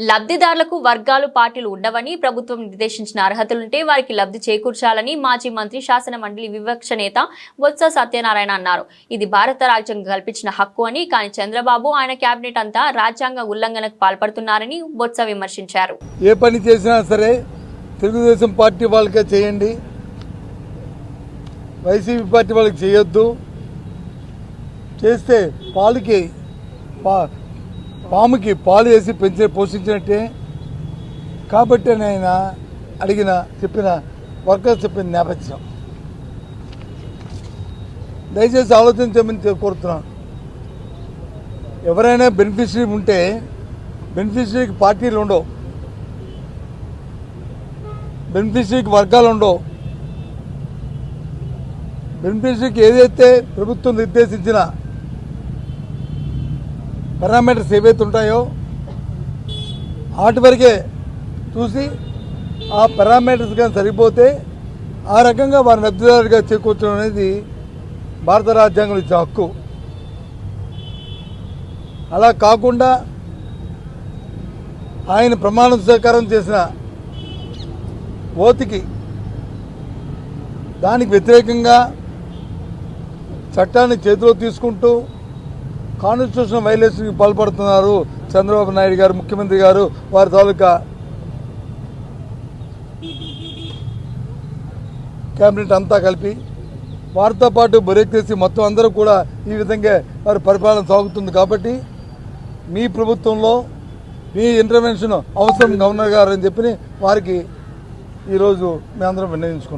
లబ్ధిదారులకు వర్గాలు పార్టీలు ఉండవని ప్రభుత్వం నిర్దేశించిన అర్హతలుంటే వారికి లబ్ధి చేకూర్చాలని మాజీ మంత్రి శాసన మండలి విపక్ష నేత బొత్స సత్యనారాయణ అన్నారు. ఇది భారత రాజ్యాంగం కల్పించిన హక్కు అని, కానీ చంద్రబాబు ఆయన కేబినెట్ అంతా రాజ్యాంగ ఉల్లంఘనకు పాల్పడుతున్నారని బొత్స విమర్శించారు. ఏ పని చేసినా సరే తెలుగుదేశం పార్టీ వాళ్ళకే చేయండి, వైసీపీ పార్టీ వాళ్ళకి చేయొద్దు. చేస్తే పాముకి పాలు వేసి పోషించినట్టే. కాబట్టి ఆయన చెప్పిన వర్కర్స్ చెప్పిన నేపథ్యం దయచేసి ఆలోచించమని కోరుతున్నాను. ఎవరైనా బెనిఫిషరీ ఉంటే బెనిఫిషరీకి పార్టీలు ఉండవు, బెనిఫిషరీకి వర్గాలు ఉండవు. బెనిఫిషరీకి ఏదైతే ప్రభుత్వం నిర్దేశించిన పారామీటర్స్ ఏవైతే ఉంటాయో వాటి వరకే చూసి ఆ పారామీటర్స్ కానీ సరిపోతే ఆ రకంగా వారిని లబ్ధిదారుగా చేకూర్చడం అనేది భారత రాజ్యాంగం ఇచ్చే హక్కు. అలా కాకుండా ఆయన ప్రమాణ స్వీకారం చేసిన ఓతికి దానికి వ్యతిరేకంగా చట్టాన్ని చేతిలో తీసుకుంటూ కాన్స్టిట్యూషన్ వైలేషన్కి పాల్పడుతున్నారు చంద్రబాబు నాయుడు గారు, ముఖ్యమంత్రి గారు, వారి తాలూకా కేబినెట్ అంతా కలిపి. వారితో పాటు బ్యూరోక్రసీ మొత్తం అందరూ కూడా ఈ విధంగా వారి పరిపాలన సాగుతుంది. కాబట్టి మీ ప్రభుత్వంలో మీ ఇంటర్వెన్షన్ అవసరం గవర్నర్ గారు అని చెప్పి వారికి ఈరోజు మేమందరం నిర్ణయించుకున్నాం.